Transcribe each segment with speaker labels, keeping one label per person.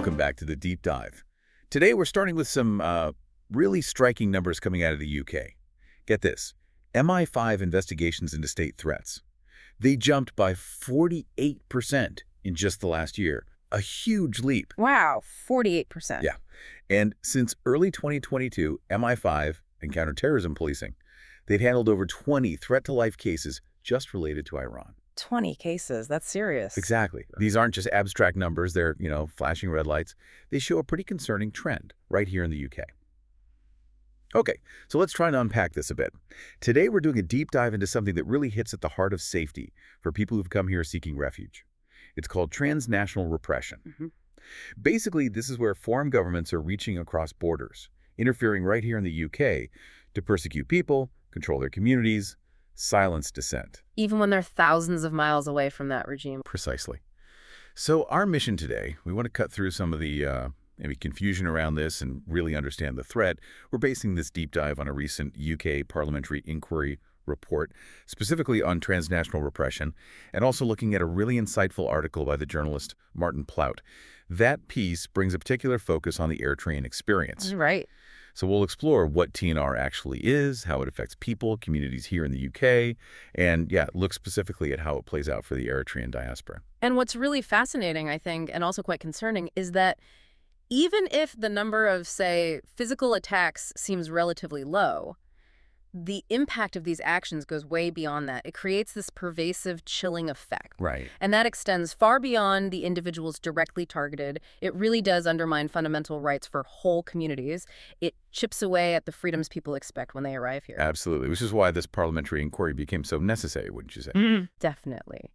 Speaker 1: Welcome back to the Deep Dive. Today we're starting with some really striking numbers coming out of the UK. Get this, MI5 investigations into state threats. They jumped by 48% in just the last year. A huge leap.
Speaker 2: Wow, 48%.
Speaker 1: Yeah. And since early 2022, MI5 and counterterrorism policing, they'd handled over 20 threat-to-life cases just related to Iran.
Speaker 2: 20 cases. That's serious.
Speaker 1: Exactly. These aren't just abstract numbers. They're, flashing red lights. They show a pretty concerning trend right here in the UK. Okay, so let's try and unpack this a bit. Today, we're doing a deep dive into something that really hits at the heart of safety for people who've come here seeking refuge. It's called transnational repression. Basically, this is where foreign governments are reaching across borders, interfering right here in the UK to persecute people, control their communities, silence dissent.
Speaker 2: Even when they're thousands of miles away from that regime.
Speaker 1: Precisely. So our mission today, we want to cut through some of the maybe confusion around this and really understand the threat. We're basing this deep dive on a recent UK parliamentary inquiry report, specifically on transnational repression, and also looking at a really insightful article by the journalist Martin Plaut. That piece brings a particular focus on the Eritrean experience.
Speaker 2: Right.
Speaker 1: So we'll explore what TNR actually is, how it affects people, communities here in the UK, and look specifically at how it plays out for the Eritrean diaspora.
Speaker 2: And what's really fascinating, I think, and also quite concerning, is that even if the number of, say, physical attacks seems relatively low, the impact of these actions goes way beyond that. It creates this pervasive, chilling effect.
Speaker 1: Right.
Speaker 2: And that extends far beyond the individuals directly targeted. It really does undermine fundamental rights for whole communities. It chips away at the freedoms people expect when they arrive here.
Speaker 1: Absolutely, which is why this parliamentary inquiry became so necessary, wouldn't you say?
Speaker 2: Definitely.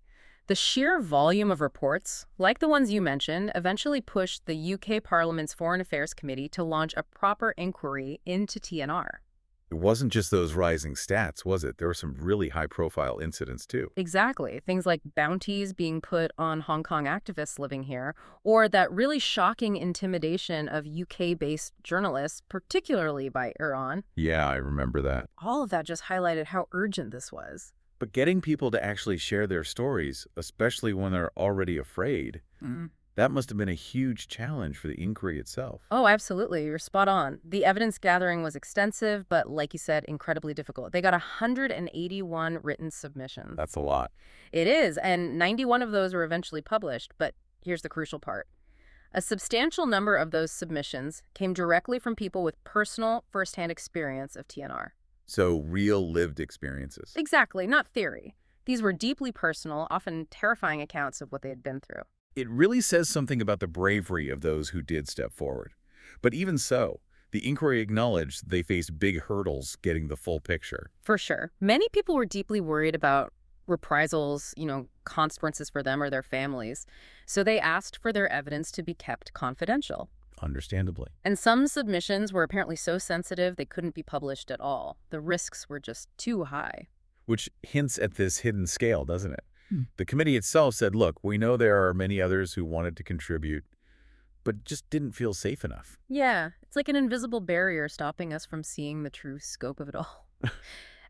Speaker 2: The sheer volume of reports, like the ones you mentioned, eventually pushed the UK Parliament's Foreign Affairs Committee to launch a proper inquiry into TNR.
Speaker 1: It wasn't just those rising stats, was it? There were some really high-profile incidents, too.
Speaker 2: Exactly. Things like bounties being put on Hong Kong activists living here, or that really shocking intimidation of UK-based journalists, particularly by Iran.
Speaker 1: Yeah, I remember that.
Speaker 2: All of that just highlighted how urgent this was.
Speaker 1: But getting people to actually share their stories, especially when they're already afraid, that must have been a huge challenge for the inquiry itself.
Speaker 2: Oh, absolutely. You're spot on. The evidence gathering was extensive, but like you said, incredibly difficult. They got 181 written submissions.
Speaker 1: That's a lot.
Speaker 2: It is, and 91 of those were eventually published, but here's the crucial part. A substantial number of those submissions came directly from people with personal, firsthand experience of TNR.
Speaker 1: So real lived experiences.
Speaker 2: Exactly, not theory. These were deeply personal, often terrifying accounts of what they had been through.
Speaker 1: It really says something about the bravery of those who did step forward. But even so, the inquiry acknowledged they faced big hurdles getting the full picture.
Speaker 2: For sure. Many people were deeply worried about reprisals, consequences for them or their families. So they asked for their evidence to be kept confidential.
Speaker 1: Understandably.
Speaker 2: And some submissions were apparently so sensitive they couldn't be published at all. The risks were just too high.
Speaker 1: Which hints at this hidden scale, doesn't it? The committee itself said, look, we know there are many others who wanted to contribute, but just didn't feel safe enough.
Speaker 2: Yeah, it's like an invisible barrier stopping us from seeing the true scope of it all.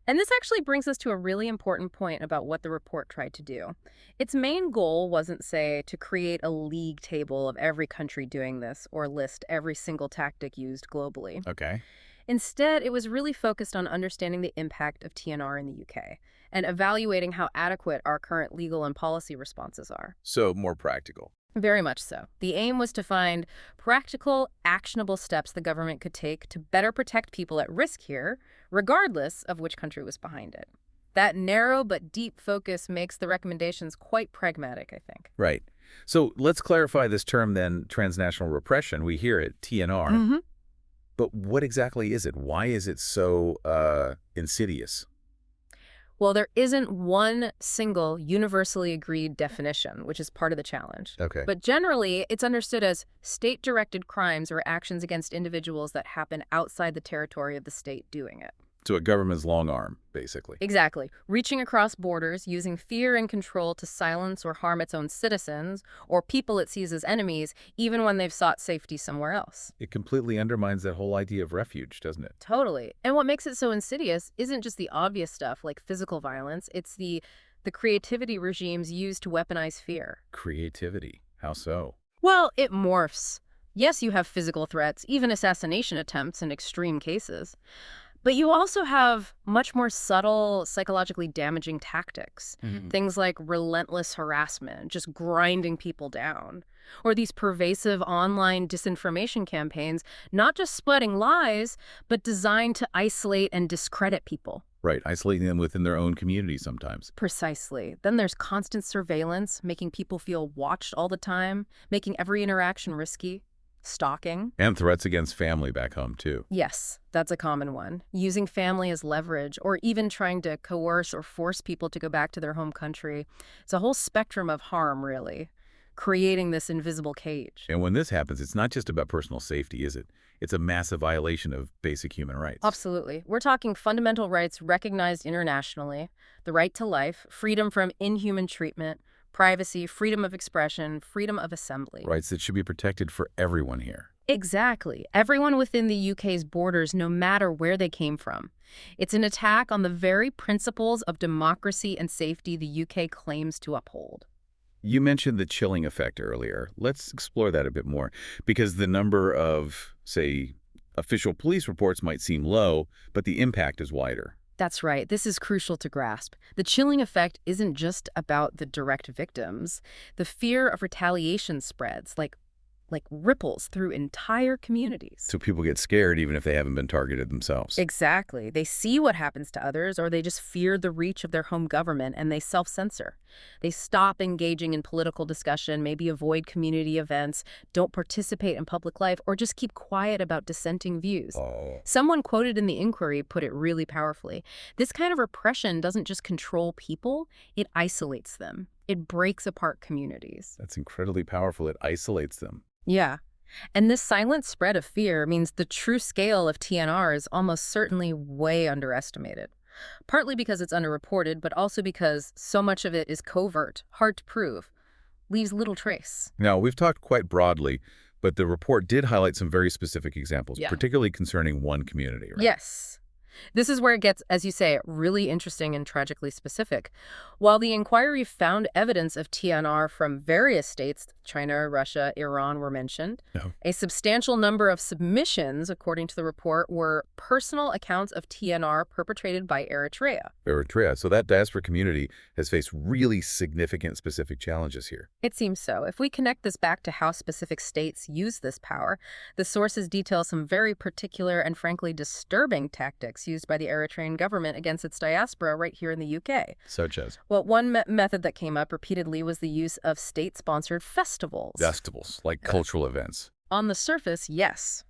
Speaker 2: And this actually brings us to a really important point about what the report tried to do. Its main goal wasn't, say, to create a league table of every country doing this or list every single tactic used globally.
Speaker 1: Okay.
Speaker 2: Instead, it was really focused on understanding the impact of TNR in the UK and evaluating how adequate our current legal and policy responses are.
Speaker 1: So more practical.
Speaker 2: Very much so. The aim was to find practical, actionable steps the government could take to better protect people at risk here, regardless of which country was behind it. That narrow but deep focus makes the recommendations quite pragmatic, I think.
Speaker 1: Right. So let's clarify this term then, transnational repression. We hear it, TNR. But what exactly is it? Why is it so insidious?
Speaker 2: Well, there isn't one single universally agreed definition, which is part of the challenge.
Speaker 1: Okay.
Speaker 2: But generally, it's understood as state-directed crimes or actions against individuals that happen outside the territory of the state doing it.
Speaker 1: To a government's long arm, basically.
Speaker 2: Exactly. Reaching across borders, using fear and control to silence or harm its own citizens, or people it sees as enemies, even when they've sought safety somewhere else.
Speaker 1: It completely undermines that whole idea of refuge, doesn't it?
Speaker 2: Totally. And what makes it so insidious isn't just the obvious stuff like physical violence, it's the creativity regimes use to weaponize fear.
Speaker 1: Creativity. How so?
Speaker 2: Well, it morphs. Yes, you have physical threats, even assassination attempts in extreme cases. But you also have much more subtle, psychologically damaging tactics.
Speaker 1: Mhm.
Speaker 2: Things like relentless harassment, just grinding people down. Or these pervasive online disinformation campaigns, not just spreading lies, but designed to isolate and discredit people.
Speaker 1: Right, isolating them within their own community sometimes.
Speaker 2: Precisely. Then there's constant surveillance, making people feel watched all the time, making every interaction risky. Stalking.
Speaker 1: And threats against family back home, too.
Speaker 2: Yes, that's a common one. Using family as leverage, or even trying to coerce or force people to go back to their home country. It's a whole spectrum of harm, really, creating this invisible cage.
Speaker 1: And when this happens, it's not just about personal safety, is it? It's a massive violation of basic human rights.
Speaker 2: Absolutely. We're talking fundamental rights recognized internationally, the right to life, freedom from inhuman treatment, privacy, freedom of expression, freedom of assembly.
Speaker 1: Rights that should be protected for everyone here.
Speaker 2: Exactly. Everyone within the UK's borders, no matter where they came from. It's an attack on the very principles of democracy and safety the UK claims to uphold.
Speaker 1: You mentioned the chilling effect earlier. Let's explore that a bit more, because the number of, say, official police reports might seem low, but the impact is wider.
Speaker 2: That's right. This is crucial to grasp. The chilling effect isn't just about the direct victims. The fear of retaliation spreads, like ripples through entire communities.
Speaker 1: So people get scared even if they haven't been targeted themselves.
Speaker 2: Exactly. They see what happens to others, or they just fear the reach of their home government, and they self-censor. They stop engaging in political discussion, maybe avoid community events, don't participate in public life, or just keep quiet about dissenting views.
Speaker 1: Oh,
Speaker 2: Someone quoted in the inquiry put it really powerfully. This kind of repression doesn't just control people, it isolates them. It breaks apart communities.
Speaker 1: that's incredibly powerful. It isolates them.
Speaker 2: Yeah. And this silent spread of fear means the true scale of TNR is almost certainly way underestimated. Partly because it's underreported, but also because so much of it is covert, hard to prove, leaves little trace.
Speaker 1: Now, we've talked quite broadly, but the report did highlight some very specific examples,
Speaker 2: Yeah.
Speaker 1: particularly concerning one community, right?
Speaker 2: Yes. This is where it gets, as you say, really interesting and tragically specific. While the inquiry found evidence of TNR from various states, China, Russia, Iran were mentioned,
Speaker 1: No.
Speaker 2: a substantial number of submissions, according to the report, were personal accounts of TNR perpetrated by Eritrea.
Speaker 1: Eritrea. So that diaspora community has faced really significant specific challenges here.
Speaker 2: It seems so. If we connect this back to how specific states use this power, the sources detail some very particular and frankly disturbing tactics used by the Eritrean government against its diaspora right here in the UK.
Speaker 1: Such as
Speaker 2: Well, one method that came up repeatedly was the use of state-sponsored festivals.
Speaker 1: festivals, like cultural events.
Speaker 2: On the surface, yes.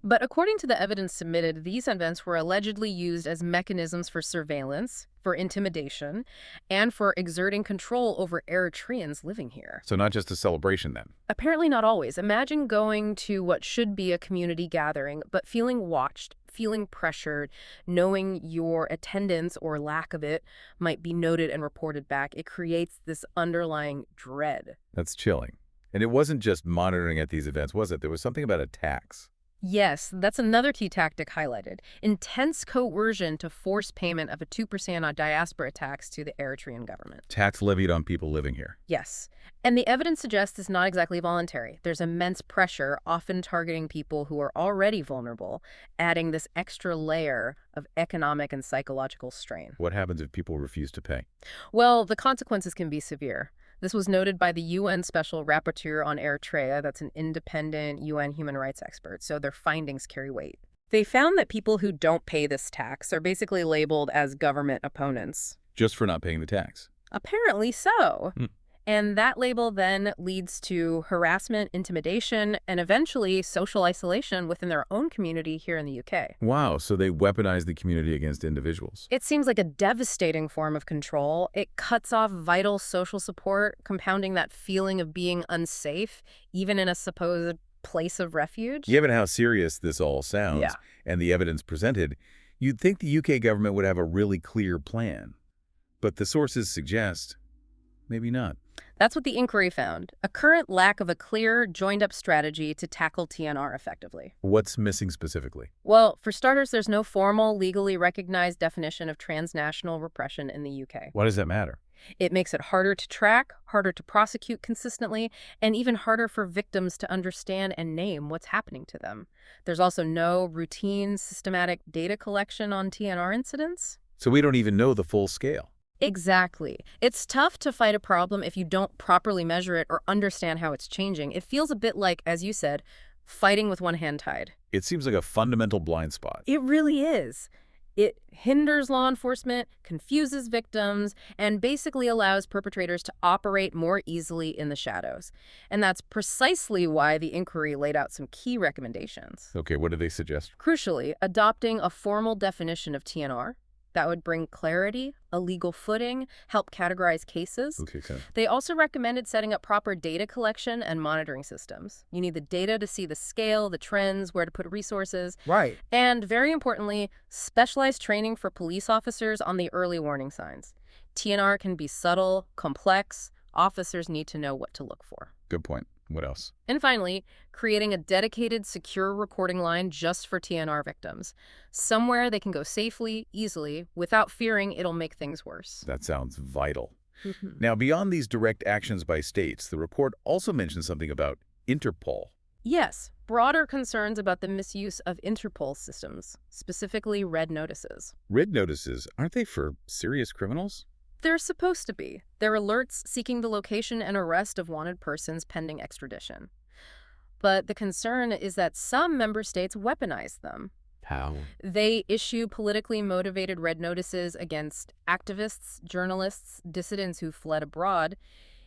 Speaker 2: But according to the evidence submitted, these events were allegedly used as mechanisms for surveillance, for intimidation, and for exerting control over Eritreans living here.
Speaker 1: So not just a celebration then.
Speaker 2: Apparently not always. Imagine going to what should be a community gathering, but feeling watched, feeling pressured, knowing your attendance or lack of it might be noted and reported back. It creates this underlying dread.
Speaker 1: That's chilling. And it wasn't just monitoring at these events, was it? There was something about a tax.
Speaker 2: Yes, that's another key tactic highlighted. Intense coercion to force payment of a 2% on diaspora tax to the Eritrean government.
Speaker 1: Tax levied on people living here.
Speaker 2: Yes. And the evidence suggests it's not exactly voluntary. There's immense pressure, often targeting people who are already vulnerable, adding this extra layer of economic and psychological strain.
Speaker 1: What happens if people refuse to pay?
Speaker 2: Well, the consequences can be severe. This was noted by the UN Special Rapporteur on Eritrea, that's an independent UN human rights expert, so their findings carry weight. They found that people who don't pay this tax are basically labeled as government opponents.
Speaker 1: Just for not paying the tax.
Speaker 2: Apparently so.
Speaker 1: Hmm.
Speaker 2: And that label then leads to harassment, intimidation, and eventually social isolation within their own community here in the UK.
Speaker 1: Wow, so they weaponize the community against individuals.
Speaker 2: It seems like a devastating form of control. It cuts off vital social support, compounding that feeling of being unsafe, even in a supposed place of refuge.
Speaker 1: Given how serious this all sounds
Speaker 2: Yeah.
Speaker 1: and the evidence presented, you'd think the UK government would have a really clear plan. But the sources suggest maybe not.
Speaker 2: That's what the inquiry found, a current lack of a clear, joined-up strategy to tackle TNR effectively.
Speaker 1: What's missing specifically?
Speaker 2: Well, for starters, there's no formal, legally recognized definition of transnational repression in the UK.
Speaker 1: Why does that matter?
Speaker 2: It makes it harder to track, harder to prosecute consistently, and even harder for victims to understand and name what's happening to them. There's also no routine, systematic data collection on TNR incidents.
Speaker 1: So we don't even know the full scale.
Speaker 2: Exactly. It's tough to fight a problem if you don't properly measure it or understand how it's changing. It feels a bit like, as you said, fighting with one hand tied.
Speaker 1: It seems like a fundamental blind spot.
Speaker 2: It really is. It hinders law enforcement, confuses victims, and basically allows perpetrators to operate more easily in the shadows. And that's precisely why the inquiry laid out some key recommendations.
Speaker 1: Okay, what do they suggest?
Speaker 2: Crucially, adopting a formal definition of TNR. That would bring clarity, a legal footing, help categorize cases.
Speaker 1: Okay, so
Speaker 2: They also recommended setting up proper data collection and monitoring systems. You need the data to see the scale, the trends, where to put resources,
Speaker 3: Right.
Speaker 2: and very importantly, specialized training for police officers on the early warning signs. TNR can be subtle, complex. Officers need to know what to look for.
Speaker 1: good point. What else?
Speaker 2: And finally, creating a dedicated, secure recording line just for TNR victims. Somewhere they can go safely, easily, without fearing it'll make things worse.
Speaker 1: That sounds vital.
Speaker 2: Mhm.
Speaker 1: Now, beyond these direct actions by states, the report also mentions something about Interpol.
Speaker 2: Yes, broader concerns about the misuse of Interpol systems, specifically red notices.
Speaker 1: Red notices, aren't they for serious criminals?
Speaker 2: They're supposed to be. They're alerts seeking the location and arrest of wanted persons pending extradition. But the concern is that some member states weaponize them.
Speaker 3: How?
Speaker 2: They issue politically motivated red notices against activists, journalists, dissidents who fled abroad.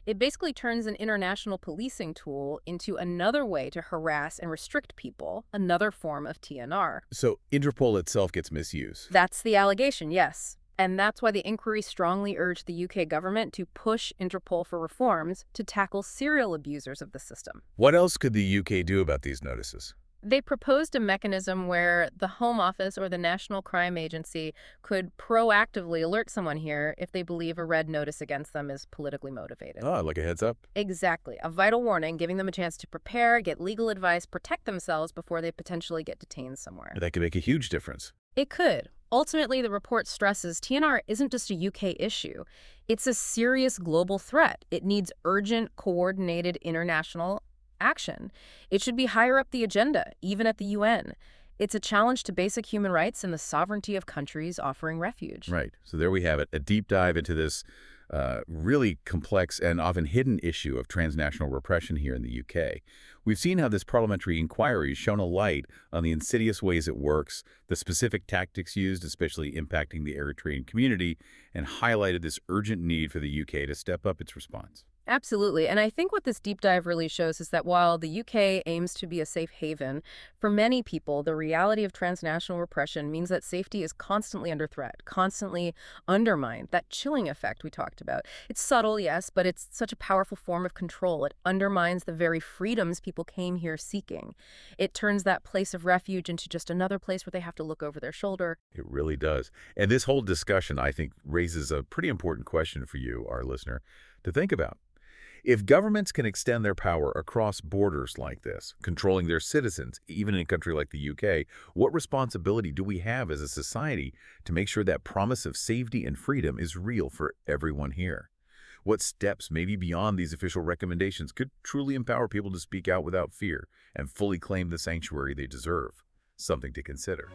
Speaker 2: It basically turns an international policing tool into another way to harass and restrict people, another form of TNR.
Speaker 1: So Interpol itself gets misused.
Speaker 2: That's the allegation, yes. And that's why the inquiry strongly urged the UK government to push Interpol for reforms to tackle serial abusers of the system.
Speaker 1: What else could the UK do about these notices?
Speaker 2: They proposed a mechanism where the Home Office or the National Crime Agency could proactively alert someone here if they believe a red notice against them is politically motivated.
Speaker 1: Oh, like a heads up?
Speaker 2: Exactly. A vital warning, giving them a chance to prepare, get legal advice, protect themselves before they potentially get detained somewhere.
Speaker 1: That could make a huge difference.
Speaker 2: It could. Ultimately, the report stresses TNR isn't just a UK issue. It's a serious global threat. It needs urgent, coordinated international action. It should be higher up the agenda, even at the UN. It's a challenge to basic human rights and the sovereignty of countries offering refuge.
Speaker 1: Right. So there we have it, a deep dive into this really complex and often hidden issue of transnational repression here in the UK. We've seen how this parliamentary inquiry has shone a light on the insidious ways it works, the specific tactics used, especially impacting the Eritrean community, and highlighted this urgent need for the UK to step up its response.
Speaker 2: Absolutely. And I think what this deep dive really shows is that while the UK aims to be a safe haven, for many people, the reality of transnational repression means that safety is constantly under threat, constantly undermined. That chilling effect we talked about. It's subtle, yes, but it's such a powerful form of control. It undermines the very freedoms people came here seeking. It turns that place of refuge into just another place where they have to look over their shoulder.
Speaker 1: It really does. And this whole discussion, I think, raises a pretty important question for you, our listener, to think about. If governments can extend their power across borders like this, controlling their citizens, even in a country like the UK, what responsibility do we have as a society to make sure that promise of safety and freedom is real for everyone here? What steps, maybe beyond these official recommendations, could truly empower people to speak out without fear and fully claim the sanctuary they deserve? Something to consider.